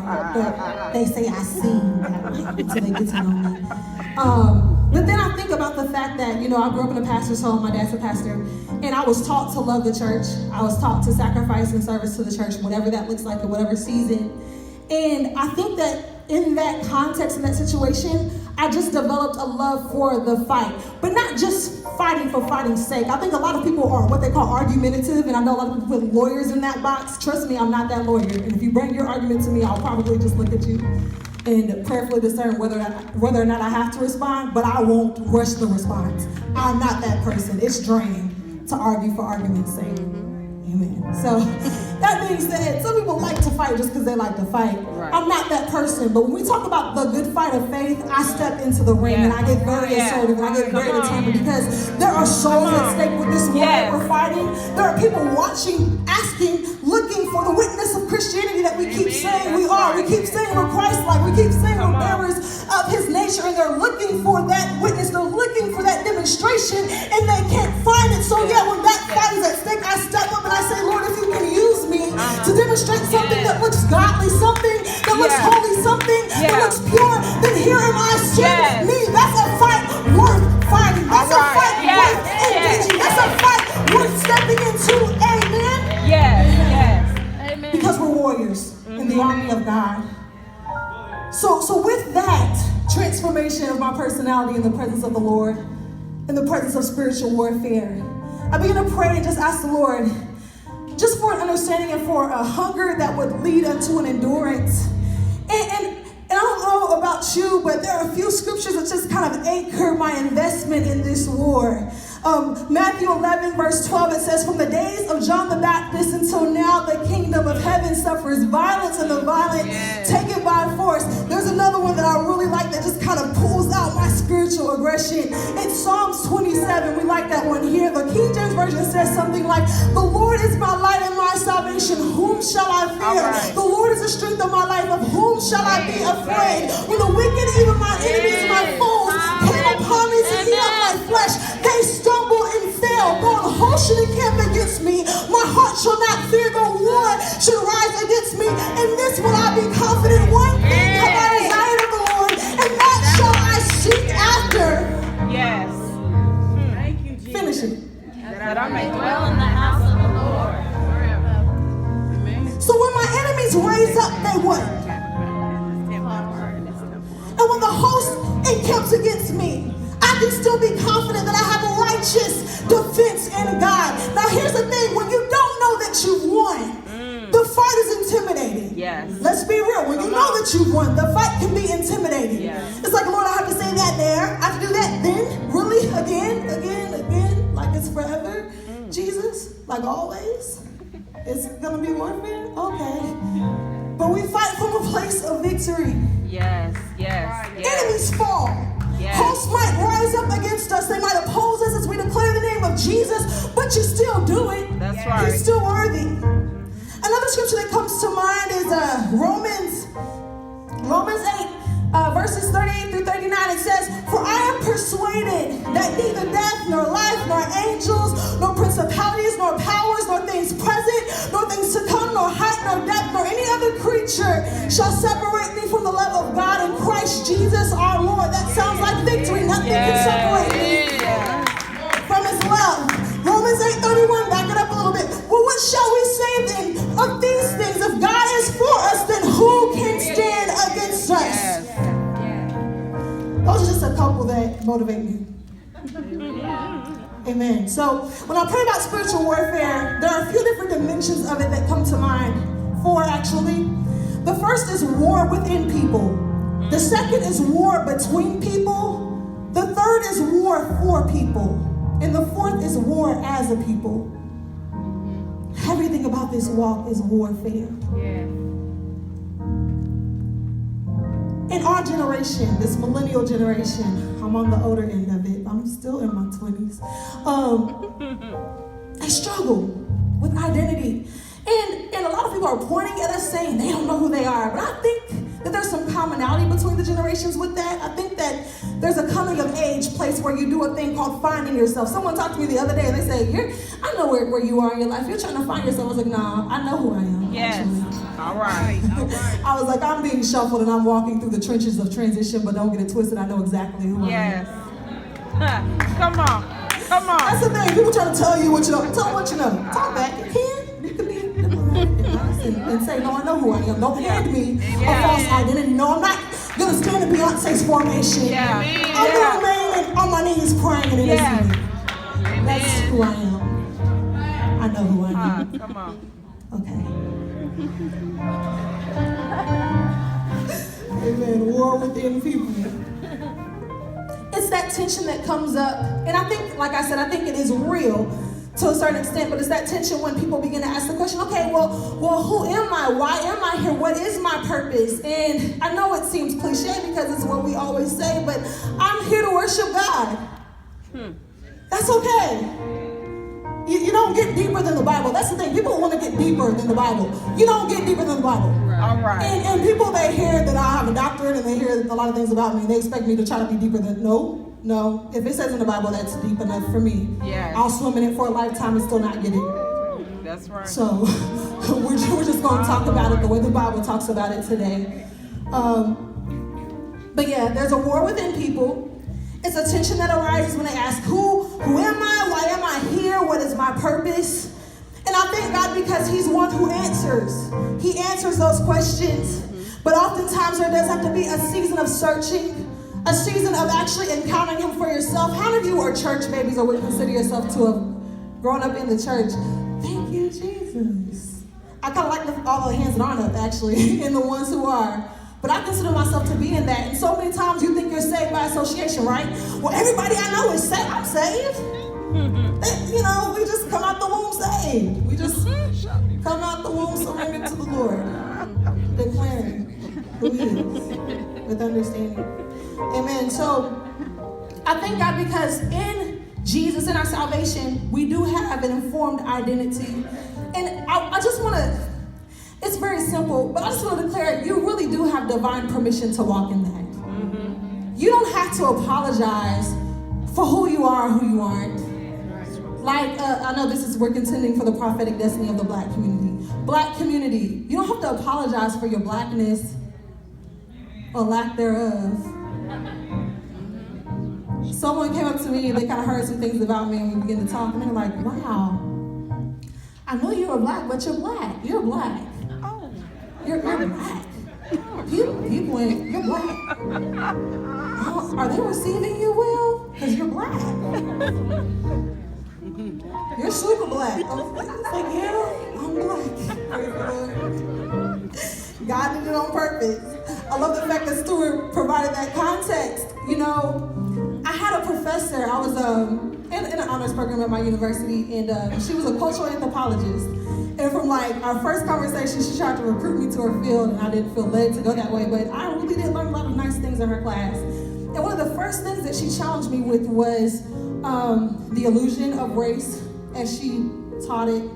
that, but they say I seem that way until they get to know me. But then I think about the fact that, you know, I grew up in a pastor's home, my dad's a pastor, and I was taught to love the church. I was taught to sacrifice in service to the church, whatever that looks like in whatever season. And I think that in that context, in that situation, I just developed a love for the fight, but not just fighting for fighting's sake. I think a lot of people are what they call argumentative, and I know a lot of people put lawyers in that box. Trust me, I'm not that lawyer. And if you bring your argument to me, I'll probably just look at you and prayerfully discern whether or not I have to respond, but I won't rush the response. I'm not that person. It's draining to argue for argument's sake. Amen. So that being said, some people like to fight just because they like to fight. Right. I'm not that person, but when we talk about the good fight of faith, I step into the ring and I get very assertive and I get very determined because there are souls at stake with this war that we're fighting. There are people watching, asking, looking for the witness of Christianity that we keep saying we are. We keep saying we're Christ-like. We keep saying we're bearers of His nature, and they're looking for that witness. They're looking for that demonstration, and they can't find it. So yeah, when that fight is at stake, I step up and I say, Lord, if you can use me to demonstrate something that looks godly, something that looks holy, something that looks pure, then here am I, send me. That's a fight worth fighting. That's a fight worth engaging. That's a fight worth stepping into. Amen? Yes. Because we're warriors in the army of God. So with that transformation of my personality in the presence of the Lord, in the presence of spiritual warfare, I began to pray and just ask the Lord just for an understanding and for a hunger that would lead unto an endurance. And I don't know about you, but there are a few scriptures that just kind of anchor my investment in this war. Matthew 11, verse 12, it says, from the days of John the Baptist until now, the kingdom of heaven suffers violence, and the violent take it by force. There's another one that I really like that just kind of pulls out my spiritual aggression. It's Psalms 27. We like that one here. The King James Version says something like, the Lord is my light and my salvation. Whom shall I fear? The Lord is the strength of my life. Of whom shall I be afraid? When the wicked, even my enemies, my foes, came upon me to eat up my flesh, they stumble and fail. Though an host should encamp against me, my heart shall not fear. Though war should rise against me, in this will I be confident. One thing have I desired of the Lord, and that shall I seek after. Yes. Thank you, Jesus. Finish it. That I may dwell in the house of the Lord forever. So when my enemies raise up, they what? And when the host encamps against me, I can still be confident that I have a righteous defense in God. Now here's the thing, when you don't know that you've won, the fight is intimidating. Yes. Let's be real. When you know that you've won, the fight can be intimidating. Yes. It's like, Lord, I have to say that there. I have to do that then? Really? Again? Like it's forever? Jesus? Like always? It's gonna be warfare? Okay. But we fight from a place of victory. Yes. Enemies fall. Yes. Hosts might rise up against us. They might oppose us as we declare the name of Jesus, but you still do it. That's right. You're still worthy. Another scripture that comes to mind is Romans 8, verses 38 through 39. It says, for I am persuaded that neither death, nor life, nor angels, nor principalities, nor powers, nor things present, nor things to come, nor height, nor depth, nor any other creature shall separate me from the love of God in Christ Jesus our Lord. That sounds like victory. Nothing can separate me from His love. Romans 8:31, back it up a little bit. Well, what shall we say then of these things? If God is for us, then who can stand against us? Those are just a couple that motivate me. Amen. So when I pray about spiritual warfare, there are a few different dimensions of it that come to mind. 4 actually. The first is war within people. The second is war between people. The third is war for people. And the fourth is war as a people. Everything about this walk is warfare. In our generation, this millennial generation, I'm on the older end of it. I'm still in my 20s. I struggle with identity. And a lot of people are pointing at us saying they don't know who they are. But I think that there's some commonality between the generations with that. I think that there's a coming of age place where you do a thing called finding yourself. Someone talked to me the other day and they say, I know where you are in your life. You're trying to find yourself. I was like, nah, I know who I am. Yes. Actually. All right. I was like, I'm being shuffled and I'm walking through the trenches of transition, but don't get it twisted. I know exactly who I am. Yes. Come on. That's the thing. People try to tell you what you know. Tell them what you know. Talk back. You can. You can be diplomatic and honest and say, no, I know who I am. Don't hand me a false identity. No, I'm not going to stand in Beyonce's formation. Yeah. I'm going to remain on my knees praying and listening. That's who I am. I know who I am. Come on. Okay. Amen. War within people. It's that tension that comes up. And I think, like I said, I think it is real to a certain extent, but it's that tension when people begin to ask the question, okay, well, who am I? Why am I here? What is my purpose? And I know it seems cliche because it's what we always say, but I'm here to worship God. That's okay. You don't get deeper than the Bible. That's the thing. People want to get deeper than the Bible. You don't get deeper than the Bible. All right. And people, they hear that I have a doctorate and they hear a lot of things about me and they expect me to try to be deeper than, no. If it says in the Bible that's deep enough for me, I'll swim in it for a lifetime and still not get it. That's right. So we're just going to talk about it the way the Bible talks about it today. But yeah, there's a war within people. It's a tension that arises when they ask, who am I? Why am I here? What is my purpose? And I thank God because he's one who answers. He answers those questions. But oftentimes there does have to be a season of searching, a season of actually encountering him for yourself. How many of you are church babies or would consider yourself to have grown up in the church? Thank you, Jesus. I kind of like all the hands that aren't up, actually, and the ones who are. But I consider myself to be in that. And so many times you think you're saved by association, right? Well, everybody I know is saved. I'm saved. We just come out the womb saved. We just come out the womb surrendered to the Lord, declaring who he is with understanding. Amen. So I thank God because in Jesus, in our salvation, we do have an informed identity. And I just want to, it's very simple, but I just want to declare you really do have divine permission to walk in that. You don't have to apologize for who you are and who you aren't. Like, I know we're contending for the prophetic destiny of the Black community. Black community, you don't have to apologize for your Blackness or lack thereof. Someone came up to me and they kind of heard some things about me and we began to talk and they were like, wow, I know you're Black, but you're Black. You're Black. You're Black. People went, you're Black. Oh, are they receiving you well? Because you're Black. You're super Black. I was like, yeah, I'm Black. God did it on purpose. I love the fact that Stuart provided that context. I had a professor, I was in an honors program at my university, and she was a cultural anthropologist. And from our first conversation, she tried to recruit me to her field, and I didn't feel led to go that way, but I really did learn a lot of nice things in her class. And one of the first things that she challenged me with was the illusion of race, as she taught it